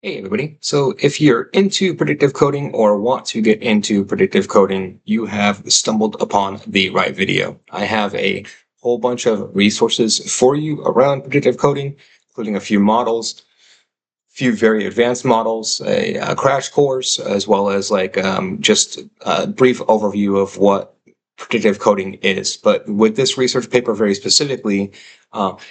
Hey everybody. So if you're into predictive coding or want to get into predictive coding, you have stumbled upon the right video. I have a whole bunch of resources for you around predictive coding, including a few models, a few very advanced models, a crash course, as well as just a brief overview of what predictive coding is. But with this research paper very specifically,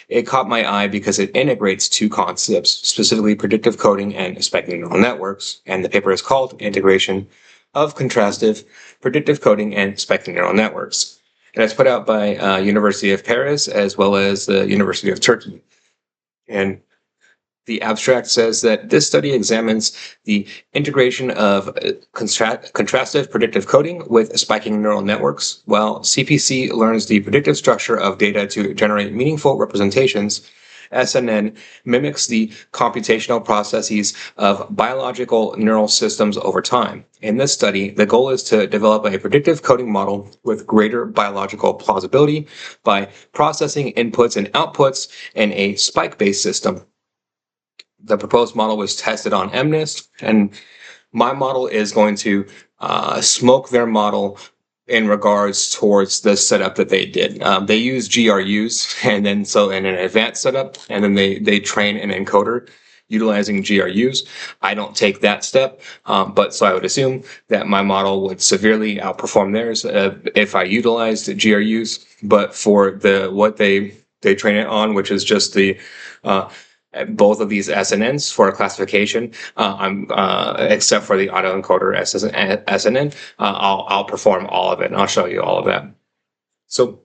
it caught my eye because it integrates two concepts, specifically predictive coding and spiking neural networks. And the paper is called Integration of Contrastive Predictive Coding and Spiking Neural Networks. And it's put out by University of Paris as well as the University of Turkey. And the abstract says that this study examines the integration of contrastive predictive coding with spiking neural networks, while CPC learns the predictive structure of data to generate meaningful representations. SNN mimics the computational processes of biological neural systems over time. In this study, the goal is to develop a predictive coding model with greater biological plausibility by processing inputs and outputs in a spike-based system. The proposed model was tested on EMNIST, and my model is going to smoke their model in regards towards the setup that they did. They use GRUs, and then in an advanced setup, and then they train an encoder utilizing GRUs. I don't take that step, but so I would assume that my model would severely outperform theirs if I utilized GRUs. But for what they train it on, which is just the both of these SNNs for classification, except for the autoencoder SNN, I'll perform all of it, and I'll show you all of that. So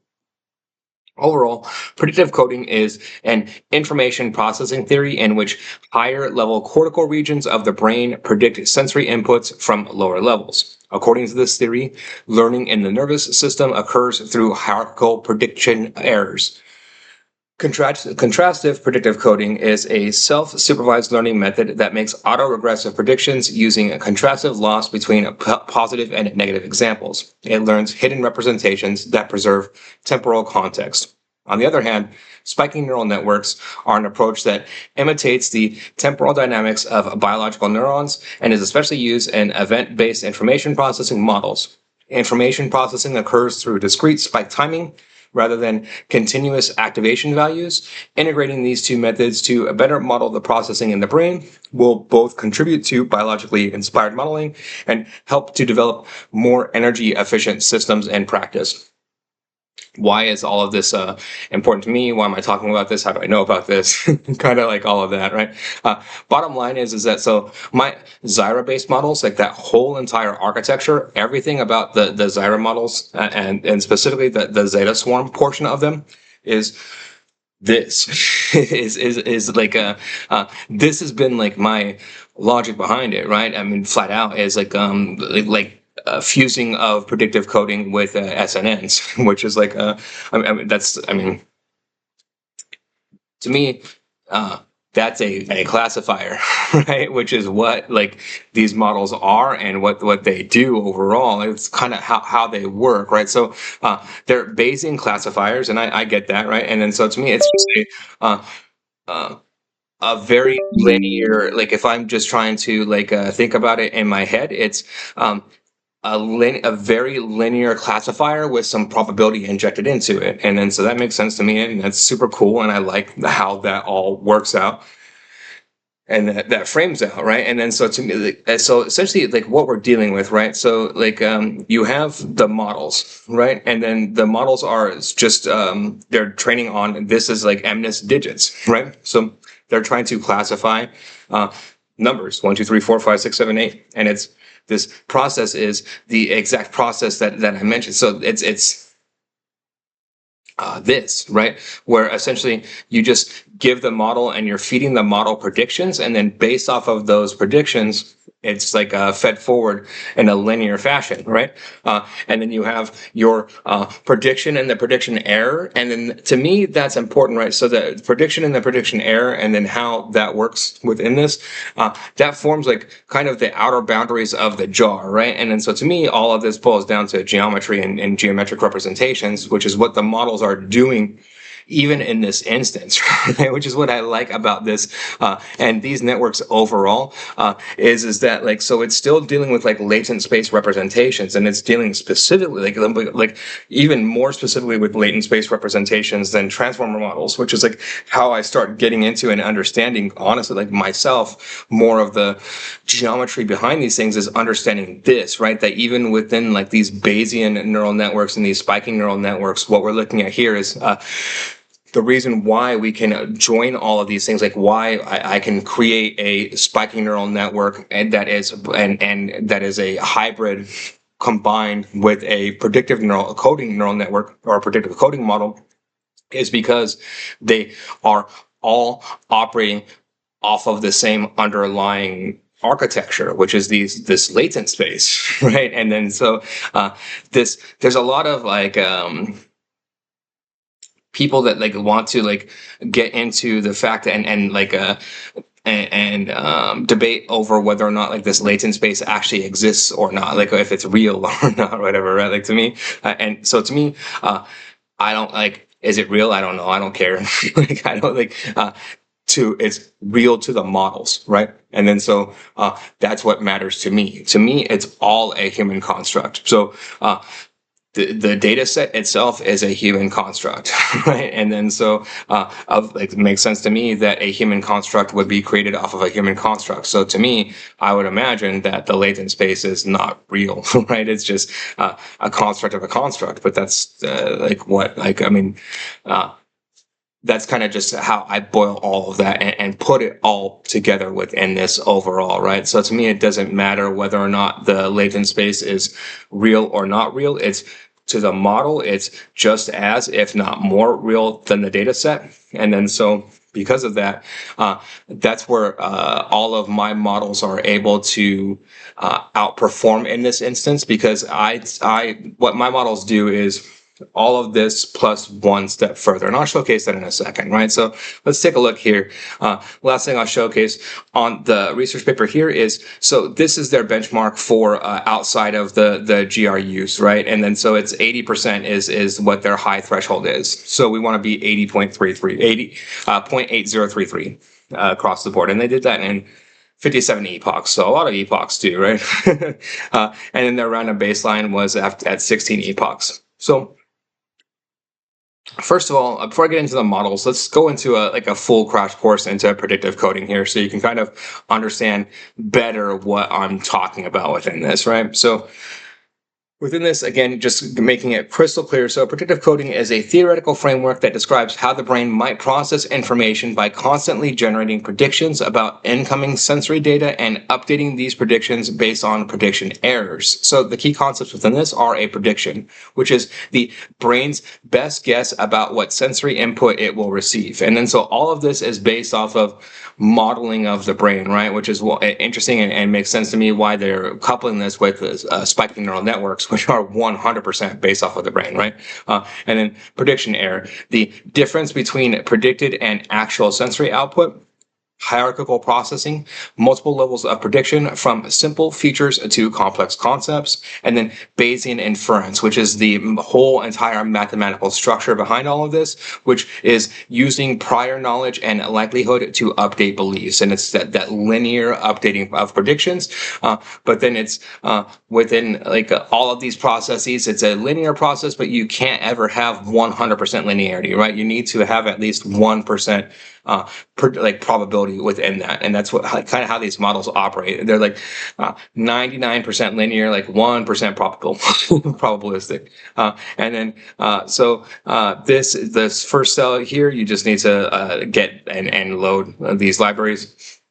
overall, predictive coding is an information processing theory in which higher level cortical regions of the brain predict sensory inputs from lower levels. According to this theory, learning in the nervous system occurs through hierarchical prediction errors. Contrastive predictive coding is a self-supervised learning method that makes autoregressive predictions using a contrastive loss between positive and negative examples. It learns hidden representations that preserve temporal context. On the other hand, spiking neural networks are an approach that imitates the temporal dynamics of biological neurons and is especially used in event-based information processing models. Information processing occurs through discrete spike timing rather than continuous activation values. Integrating these two methods to better model the processing in the brain will both contribute to biologically inspired modeling and help to develop more energy efficient systems in practice. Why is all of this important to me? Why am I talking about this? How do I know about this? Kind of like all of that, right? Bottom line is that so my Zyra-based models, like that whole entire architecture, everything about the Zyra models and specifically the Zeta swarm portion of them is this is like this has been like my logic behind it, right? I mean, flat out is fusing of predictive coding with SNNs, which is to me, that's a classifier, right? Which is what these models are and what they do overall. It's kind of how they work, right? So they're Bayesian classifiers, and I get that, right? And then so to me, it's just a very linear. Like if I'm just trying to think about it in my head, it's a very linear classifier with some probability injected into it. And then so that makes sense to me, and that's super cool, and I like how that all works out and that frames out, right? And then so to me, so essentially what we're dealing with, right? So you have the models, right? And then the models are just they're training on this is EMNIST digits, right? So they're trying to classify numbers 1, 2, 3, 4, 5, 6, 7, 8, and it's this process is the exact process that I mentioned. So it's this, right? Where essentially you just give the model and you're feeding the model predictions, and then based off of those predictions, it's fed forward in a linear fashion, right? And then you have your prediction and the prediction error. And then to me, that's important, right? So the prediction and the prediction error, and then how that works within this, that forms kind of the outer boundaries of the jar, right? And then so to me, all of this boils down to geometry and geometric representations, which is what the models are doing even in this instance, right? Which is what I like about this and these networks overall is that like, so it's still dealing with like latent space representations, and it's dealing specifically like even more specifically with latent space representations than transformer models, which is like how I start getting into and understanding, honestly, like myself, more of the geometry behind these things is understanding this, right? That even within like these Bayesian neural networks and these spiking neural networks, what we're looking at here is the reason why we can join all of these things, like why I can create a spiking neural network and that is a hybrid combined with a predictive coding neural network or a predictive coding model, is because they are all operating off of the same underlying architecture, which is this latent space, right? And then so there's a lot of like people that like want to like get into the fact and debate over whether or not like this latent space actually exists or not, like if it's real or not, or whatever, right? Like to me, and so to me, I don't like, is it real? I don't know. I don't care. Like I don't like. It's real to the models, right? And then so that's what matters to me. To me, it's all a human construct. So the data set itself is a human construct, right? And then so it makes sense to me that a human construct would be created off of a human construct. So to me, I would imagine that the latent space is not real, right? It's just a construct of a construct. But that's that's kind of just how I boil all of that and put it all together within this overall, right? So to me, it doesn't matter whether or not the latent space is real or not real. It's to the model, it's just as, if not more real than the data set. And then so because of that, that's where all of my models are able to outperform in this instance, because what my models do is all of this plus one step further. And I'll showcase that in a second, right? So let's take a look here. Last thing I'll showcase on the research paper here is, so this is their benchmark for outside of the GRUs, right? And then so it's 80% is what their high threshold is. So we want to be 0.8033 across the board. And they did that in 57 epochs, so a lot of epochs too, right? And then their random baseline was at 16 epochs. So first of all, before I get into the models, let's go into a full crash course into predictive coding here, so you can kind of understand better what I'm talking about within this, right? So within this, again, just making it crystal clear. So predictive coding is a theoretical framework that describes how the brain might process information by constantly generating predictions about incoming sensory data and updating these predictions based on prediction errors. So the key concepts within this are a prediction, which is the brain's best guess about what sensory input it will receive. And then so all of this is based off of modeling of the brain, right? Which is interesting and makes sense to me why they're coupling this with spiking neural networks, which are 100% based off of the brain, right? And then prediction error, the difference between predicted and actual sensory output. Hierarchical processing, multiple levels of prediction from simple features to complex concepts, and then Bayesian inference, which is the whole entire mathematical structure behind all of this, which is using prior knowledge and likelihood to update beliefs. And it's that linear updating of predictions. But then it's within all of these processes, it's a linear process, but you can't ever have 100% linearity, right? You need to have at least 1% probability within that, and that's what kind of how these models operate. They're 99% linear, 1% probabilistic, and then this first cell here, you just need to get and load these libraries.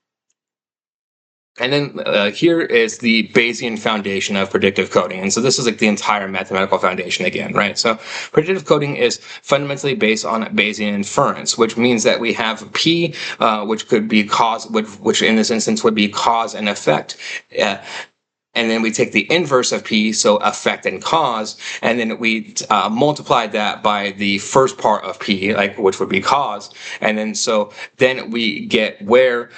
And then here is the Bayesian foundation of predictive coding. And so this is the entire mathematical foundation again, right? So predictive coding is fundamentally based on Bayesian inference, which means that we have P, which could be cause, which in this instance would be cause and effect. and then we take the inverse of P, so effect and cause, and then we multiply that by the first part of P, like which would be cause, and then we get where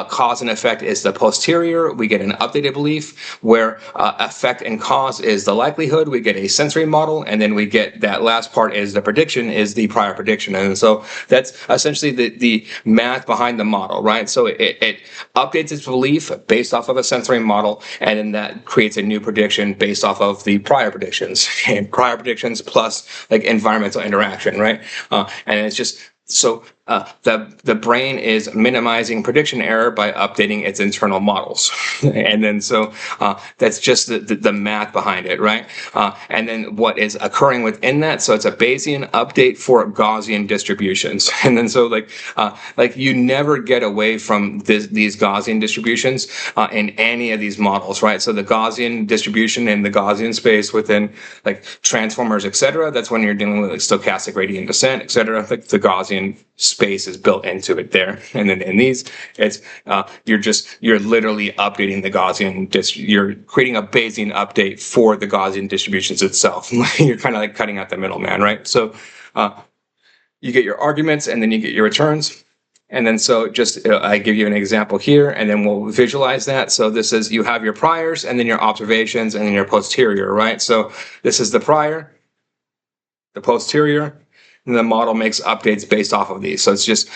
cause and effect is the posterior, we get an updated belief. Where effect and cause is the likelihood, we get a sensory model, and then we get that last part is the prediction, is the prior prediction. And so that's essentially the math behind the model, right? So it updates its belief based off of a sensory model, and then that creates a new prediction based off of the prior predictions. And prior predictions plus like environmental interaction, right? And it's just so the brain is minimizing prediction error by updating its internal models. And then so that's just the math behind it, right? And then what is occurring within that, so it's a Bayesian update for Gaussian distributions. And then so like you never get away from these Gaussian distributions in any of these models, right? So the Gaussian distribution in the Gaussian space within like transformers, etc., that's when you're dealing with like stochastic gradient descent, etc. Like the Gaussian space is built into it there. And then in these, it's you're literally updating the Gaussian you're creating a Bayesian update for the Gaussian distributions itself. You're kind of like cutting out the middleman, right? So you get your arguments and then you get your returns. And then so just I give you an example here, and then we'll visualize that. So this is, you have your priors and then your observations and then your posterior, right? So this is the prior, the posterior, and the model makes updates based off of these. So it's just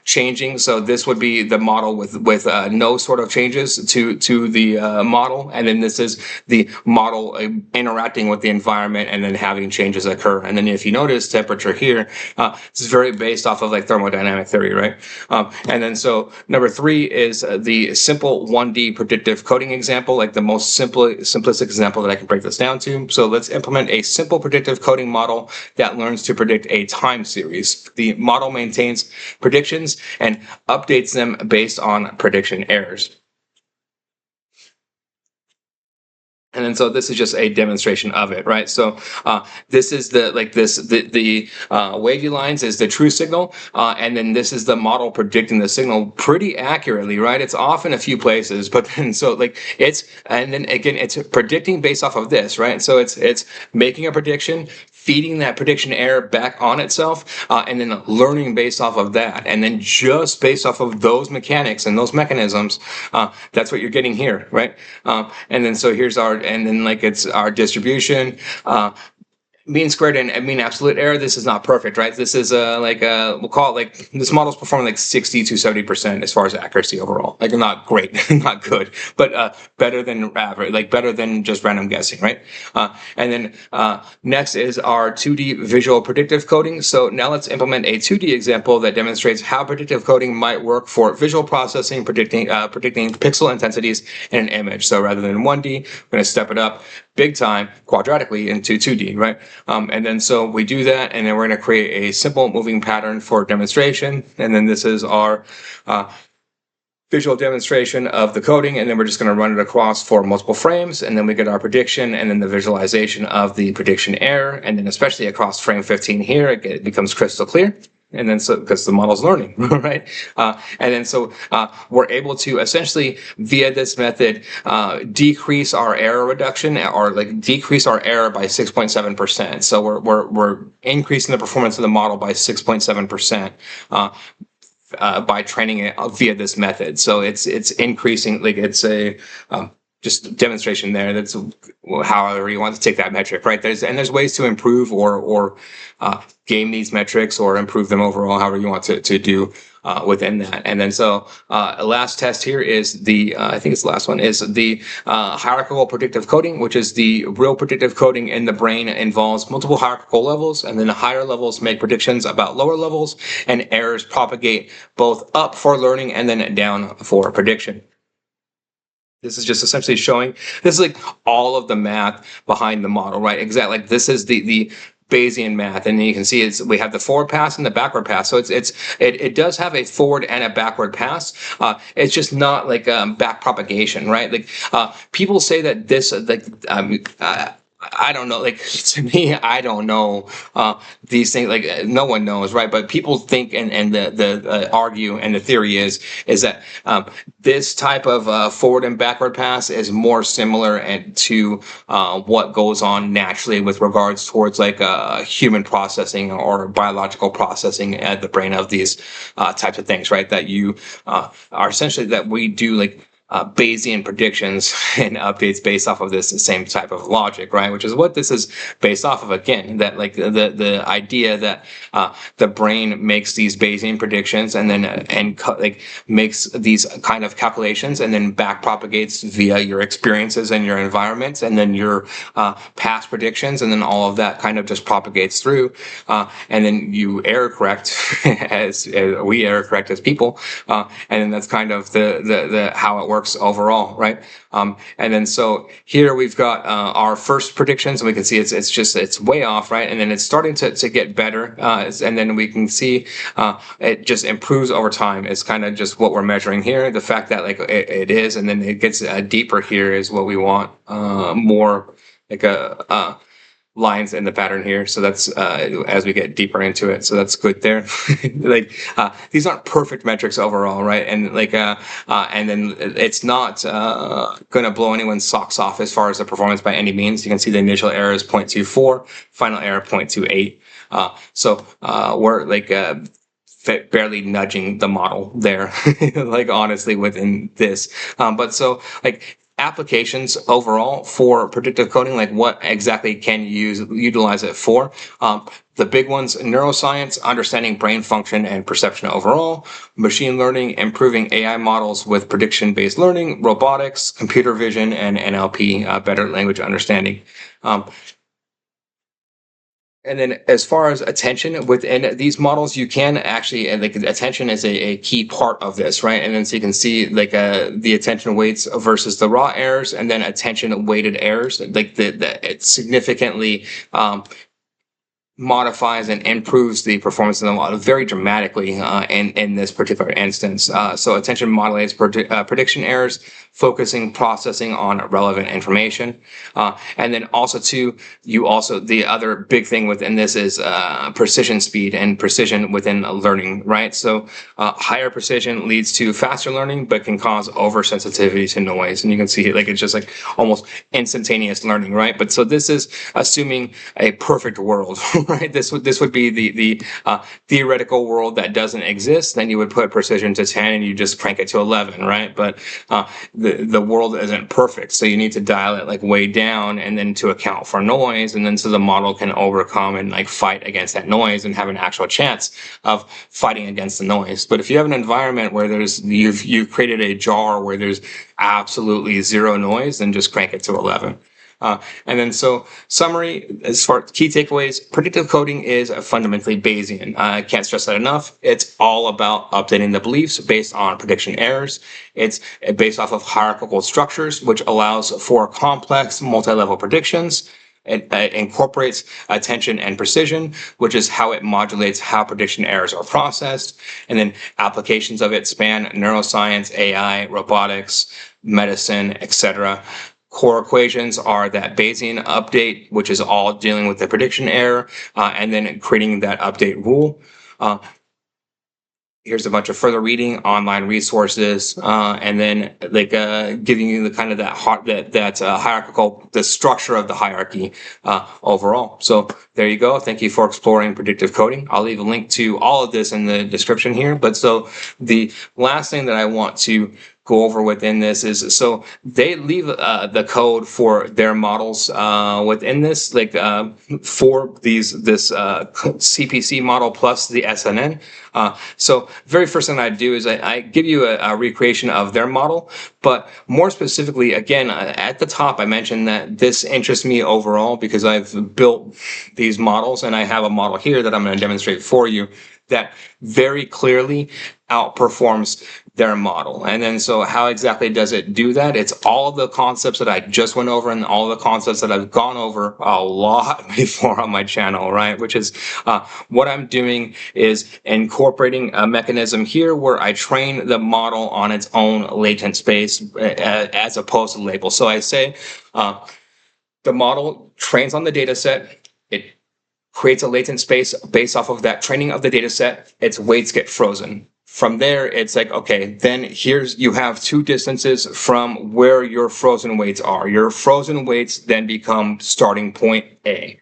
changing. So this would be the model with no sort of changes to the model. And then this is the model interacting with the environment and then having changes occur. And then if you notice temperature here, it's very based off of like thermodynamic theory, right? And then so number 3 is the simple 1D predictive coding example, like the most simplistic example that I can break this down to. So let's implement a simple predictive coding model that learns to predict a time series. The model maintains predictions and updates them based on prediction errors. And then so this is just a demonstration of it, right? So this is the wavy lines is the true signal, and then this is the model predicting the signal pretty accurately, right? It's off in a few places, but then so like and then again it's predicting based off of this, right? So it's making a prediction, feeding that prediction error back on itself, and then learning based off of that, and then just based off of those mechanics and those mechanisms, that's what you're getting here, right? And then so here's and then like it's our distribution, mean squared and mean absolute error. This is not perfect, right? This is we'll call it like, this model's performing like 60 to 70% as far as accuracy overall. Like not great, not good, but better than average, like better than just random guessing, right? And then next is our 2D visual predictive coding. So now let's implement a 2D example that demonstrates how predictive coding might work for visual processing, predicting pixel intensities in an image. So rather than 1D, we're going to step it up big time quadratically into 2D, right? And then so we do that, and then we're going to create a simple moving pattern for demonstration. And then this is our visual demonstration of the coding, and then we're just going to run it across for multiple frames, and then we get our prediction, and then the visualization of the prediction error, and then especially across frame 15 here, it becomes crystal clear. And then so, because the model's learning, right? And then so we're able to essentially, via this method, decrease our error reduction, or like decrease our error by 6.7%. So we're increasing the performance of the model by 6.7%. By training it via this method. So it's increasing, like it's a just demonstration there. That's however you want to take that metric, right? There's ways to improve or game these metrics or improve them overall, however you want to do within that. And then so last test here is I think it's the last one, is the hierarchical predictive coding, which is the real predictive coding in the brain. Involves multiple hierarchical levels, and then the higher levels make predictions about lower levels, and errors propagate both up for learning and then down for prediction. This is just essentially showing, this is like all of the math behind the model, right? Exactly. Like this is the Bayesian math, and you can see we have the forward pass and the backward pass. So it does have a forward and a backward pass. It's just not like back propagation, right? Like people say that this I don't know. Like, to me, I don't know these things. Like, no one knows, right? But people think, and the argue, and the theory is that this type of forward and backward pass is more similar to what goes on naturally with regards towards like human processing or biological processing at the brain of these types of things, right? That you are essentially that we do like Bayesian predictions and updates based off of this same type of logic, right? Which is what this is based off of. Again, that like the idea that the brain makes these Bayesian predictions and then like makes these kind of calculations and then back propagates via your experiences and your environments and then your past predictions, and then all of that kind of just propagates through, and then you error correct as we error correct as people, and then that's kind of the how it works overall, right? And then so here we've got our first predictions, and we can see it's way off, right? And then it's starting to get better, and then we can see it just improves over time. It's kind of just what we're measuring here. The fact that like it is, and then it gets deeper here is what we want, more like a lines in the pattern here. So that's as we get deeper into it. So that's good there. Like these aren't perfect metrics overall, right? And like and then it's not gonna blow anyone's socks off as far as the performance by any means. You can see the initial error is 0.24, final error 0.28. So we're like barely nudging the model there, like honestly within this. But so like applications overall for predictive coding, like what exactly can you utilize it for? The big ones: neuroscience, understanding brain function and perception overall; machine learning, improving AI models with prediction-based learning; robotics, computer vision, and NLP, better language understanding. And then as far as attention within these models, you can actually, and like attention is a key part of this, right? And then so you can see like the attention weights versus the raw errors, and then attention weighted errors, like it significantly modifies and improves the performance of the model very dramatically in this particular instance. So attention modulates prediction errors, focusing processing on relevant information. And then also too, the other big thing within this is precision speed and precision within learning, right? So higher precision leads to faster learning, but can cause oversensitivity to noise. And you can see like it's just like almost instantaneous learning, right? But so this is assuming a perfect world. Right, this would be the theoretical world that doesn't exist. Then you would put precision to 10 and you just crank it to 11, right? But the world isn't perfect, so you need to dial it like way down, and then to account for noise, and then so the model can overcome and like fight against that noise and have an actual chance of fighting against the noise. But if you have an environment where you've created a jar where there's absolutely zero noise, then just crank it to 11. And then so summary, as far as key takeaways: predictive coding is fundamentally Bayesian. I can't stress that enough. It's all about updating the beliefs based on prediction errors. It's based off of hierarchical structures, which allows for complex multi-level predictions. It incorporates attention and precision, which is how it modulates how prediction errors are processed. And then applications of it span neuroscience, AI, robotics, medicine, etc. Core equations are that Bayesian update, which is all dealing with the prediction error, and then creating that update rule. Here's a bunch of further reading, online resources, and then like giving you the kind of that hierarchical, the structure of the hierarchy overall. So there you go. Thank you for exploring predictive coding. I'll leave a link to all of this in the description here. But so the last thing that I want to go over within this is, so they leave the code for their models within this, like for this CPC model plus the SNN. So very first thing I do is I give you a recreation of their model, but more specifically, again, at the top, I mentioned that this interests me overall because I've built these models, and I have a model here that I'm going to demonstrate for you that very clearly outperforms their model. And then so how exactly does it do that? It's all the concepts that I just went over and all the concepts that I've gone over a lot before on my channel, right? Which is what I'm doing is incorporating a mechanism here where I train the model on its own latent space as opposed to labels. So I say The model trains on the data set. It creates a latent space based off of that training of the data set. Its weights get frozen. From there, it's like, okay, then you have two distances from where your frozen weights are. Your frozen weights then become starting point A.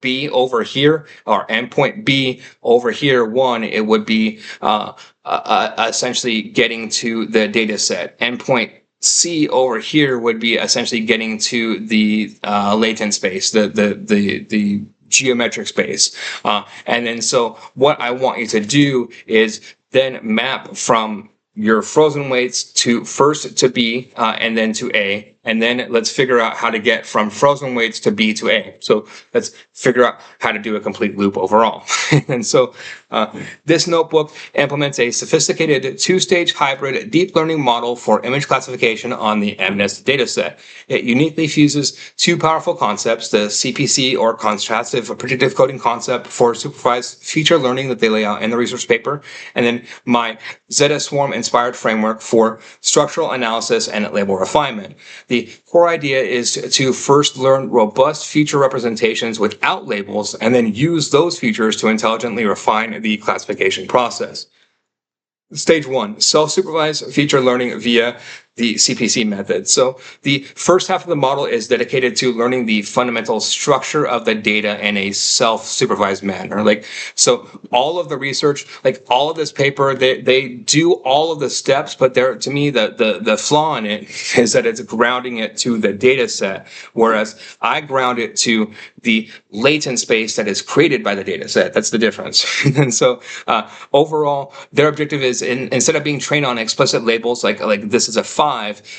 B over here, or endpoint B over here, 1, it would be essentially getting to the data set. Endpoint C over here would be essentially getting to the latent space, the geometric space. And then so what I want you to do is then map from your frozen weights to first to B and then to A. And then let's figure out how to get from frozen weights to B to A. So let's figure out how to do a complete loop overall. And so this notebook implements a sophisticated two-stage hybrid deep learning model for image classification on the EMNIST dataset. It uniquely fuses two powerful concepts, the CPC or Contrastive Predictive Coding concept for supervised feature learning that they lay out in the research paper, and then my ZSwarm inspired framework for structural analysis and label refinement. The core idea is to first learn robust feature representations without labels and then use those features to intelligently refine the classification process. Stage 1, self-supervised feature learning via the CPC method. So the first half of the model is dedicated to learning the fundamental structure of the data in a self-supervised manner. So all of the research, all of this paper, they do all of the steps, but to me, the flaw in it is that it's grounding it to the data set, whereas I ground it to the latent space that is created by the data set. That's the difference. And so overall, their objective is instead of being trained on explicit labels like this is a 5,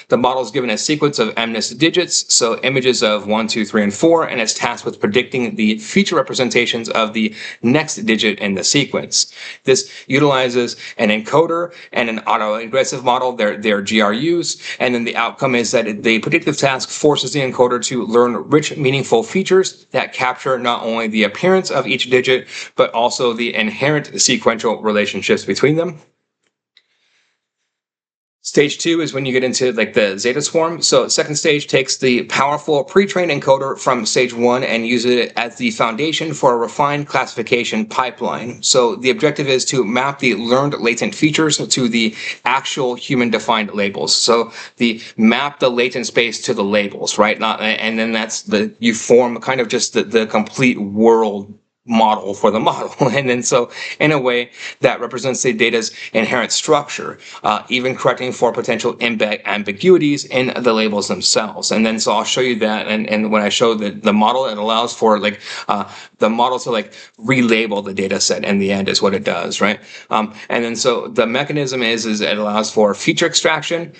the model is given a sequence of EMNIST digits, so images of 1, 2, 3, and 4, and it's tasked with predicting the feature representations of the next digit in the sequence. This utilizes an encoder and an autoregressive model, their GRUs, and then the outcome is that the predictive task forces the encoder to learn rich, meaningful features that capture not only the appearance of each digit, but also the inherent sequential relationships between them. Stage 2 is when you get into the Zeta swarm. So second stage takes the powerful pre-trained encoder from stage 1 and uses it as the foundation for a refined classification pipeline. So the objective is to map the learned latent features to the actual human-defined labels. So map the latent space to the labels, right? And then you form kind of just the complete world model for the model. And then so in a way that represents the data's inherent structure, even correcting for potential ambiguities in the labels themselves. And then so I'll show you that, and when I show the model, it allows for the model to relabel the data set in the end is what it does, right? And then so the mechanism is it allows for feature extraction,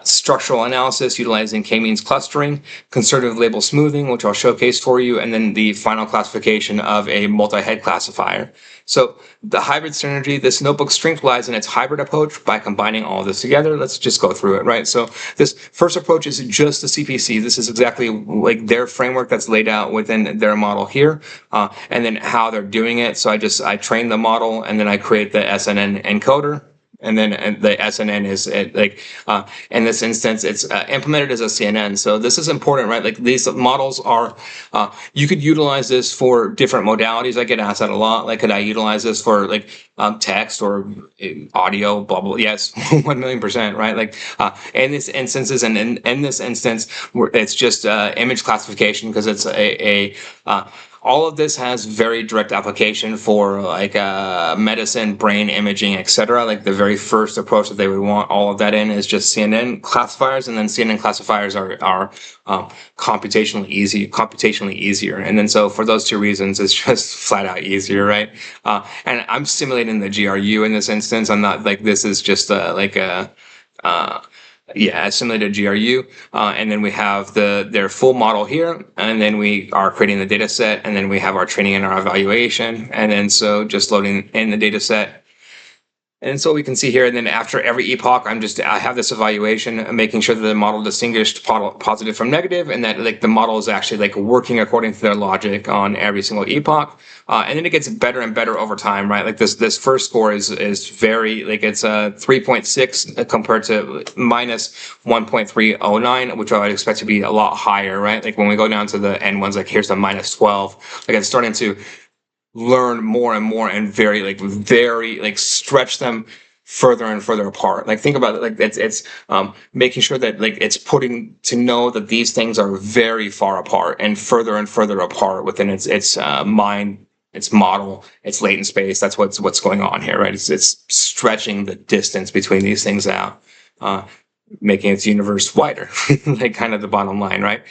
structural analysis utilizing k-means clustering, conservative label smoothing, which I'll showcase for you, and then the final classification of a multi-head classifier. So the hybrid synergy, this notebook strength lies in its hybrid approach by combining all of this together. Let's just go through it, right? So this first approach is just the CPC. This is exactly their framework that's laid out within their model here, and then how they're doing it. So I train the model, and then I create the SNN encoder. And then the SNN is in this instance, it's implemented as a CNN. So this is important, right? These models are, you could utilize this for different modalities. I get asked that a lot. Could I utilize this for text or audio, blah, blah. Yes, 1,000,000%, right? In this instances, and in this instance, it's just image classification because it's all of this has very direct application for medicine, brain imaging, etc. The very first approach that they would want all of that in is just CNN classifiers, and then CNN classifiers are computationally easier. And then so for those two reasons, it's just flat out easier, right? And I'm simulating the GRU in this instance. I'm not this is just I simulated GRU, and then we have their full model here, and then we are creating the data set, and then we have our training and our evaluation, and then so just loading in the data set. And so we can see here, and then after every epoch, I have this evaluation, making sure that the model distinguished positive from negative, and that like the model is actually like working according to their logic on every single epoch. And then it gets better and better over time, right? Like this first score is very, like, it's a 3.6 compared to minus 1.309, which I would expect to be a lot higher, right? Like when we go down to the end ones, like here's the minus 12, like it's starting to learn more and more and very stretch them further and further apart. Like think about it, like it's making sure that like it's putting to know that these things are very far apart and further apart within its mind, its model, its latent space. That's what's going on here, right? It's stretching the distance between these things out, making its universe wider, like kind of the bottom line, right?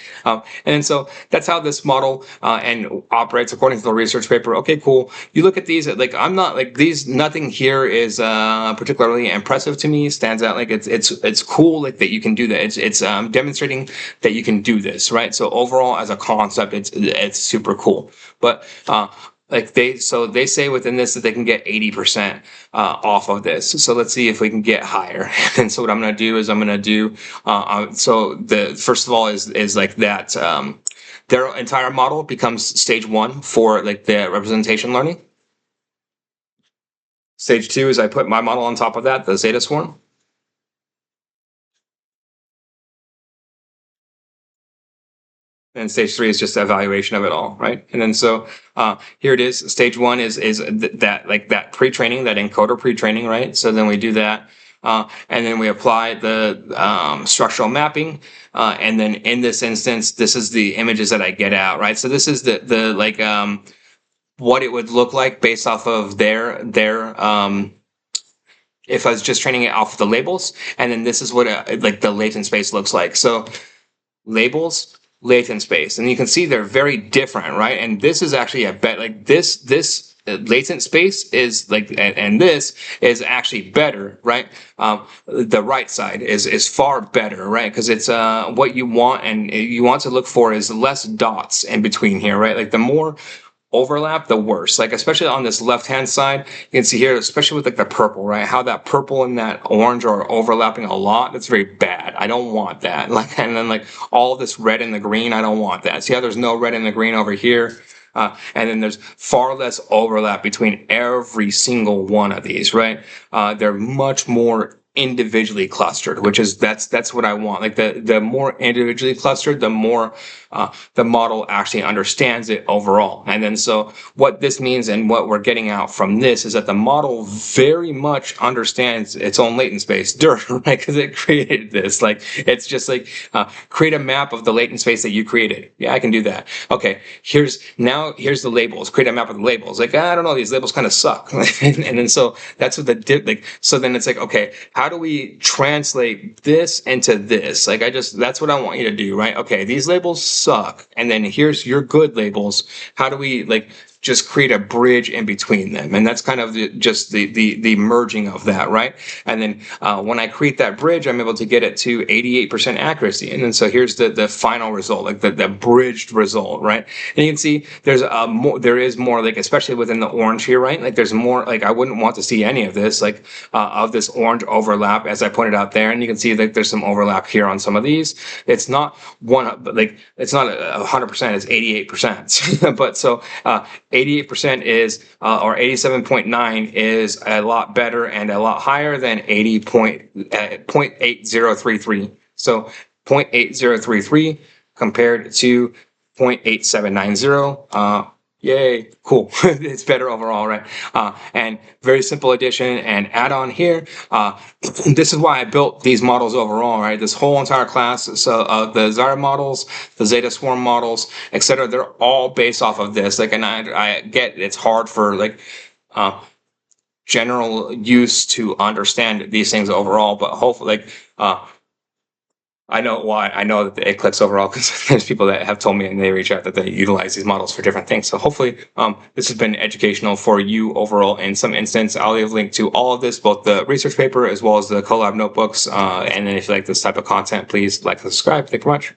And so that's how this model and operates according to the research paper. Okay, cool. You look at these, like I'm not like these. Nothing here is particularly impressive to me. Stands out. Like it's cool, like that you can do that. It's demonstrating that you can do this, right? So overall, as a concept, it's super cool. But like they say within this that they can get 80% off of this. So let's see if we can get higher. And so what I'm going to do is I'm going to do so the first of all is like that their entire model becomes stage 1 for like the representation learning. Stage 2 is I put my model on top of that, the zeta swarm. And stage 3 is just the evaluation of it all, right? And then so here it is. Stage 1 is that pre-training, that encoder pre-training, right? So then we do that, and then we apply the structural mapping, and then in this instance, this is the images that I get out, right? So this is the like what it would look like based off of their if I was just training it off of the labels, and then this is what like the latent space looks like. So labels, latent space, and you can see they're very different, right? And this is actually a bet, like this latent space is like, and this is actually better, right? The right side is far better, right? Because it's what you want, and you want to look for is less dots in between here, right? Like the more overlap, the worse. Like especially on this left hand side, you can see here, especially with like the purple, right? How that purple and that orange are overlapping a lot. That's very bad. I don't want that. Like, and then like all this red and the green, I don't want that. See how there's no red and the green over here? And then there's far less overlap between every single one of these, right? They're much more individually clustered, which is that's what I want. Like the more individually clustered, the more the model actually understands it overall. And then so what this means and what we're getting out from this is that the model very much understands its own latent space, right? Because it created this. Like it's just like create a map of the latent space that you created. Yeah, I can do that. Okay, here's the labels. Create a map of the labels. Like I don't know, these labels kind of suck. And then so that's what so then it's like, okay, how do we translate this into this? Like that's what I want you to do, right? Okay, these labels suck, and then here's your good labels. How do we like just create a bridge in between them? And that's kind of the merging of that, right? And then when I create that bridge, I'm able to get it to 88% accuracy. And then so here's the final result, like the bridged result, right? And you can see there is more, like especially within the orange here, right? Like there's more, like I wouldn't want to see any of this, like of this orange overlap, as I pointed out there. And you can see that there's some overlap here on some of these. It's not it's not 100%, it's 88%. But so 88% is, or 87.9 is a lot better and a lot higher than 0.8033. So 0.8033 compared to 0.8790. Yay, cool. It's better overall, right? And very simple addition and add on here. This is why I built these models overall, right? This whole entire class. So the Zara models, the Zeta Swarm models, etc. They're all based off of this. Like, and I get it's hard for like general use to understand these things overall, but hopefully, like I know why. I know that it clicks overall because there's people that have told me and they reach out that they utilize these models for different things. So hopefully this has been educational for you overall in some instance. I'll leave a link to all of this, both the research paper as well as the collab notebooks. And then if you like this type of content, please like and subscribe. Thank you very much.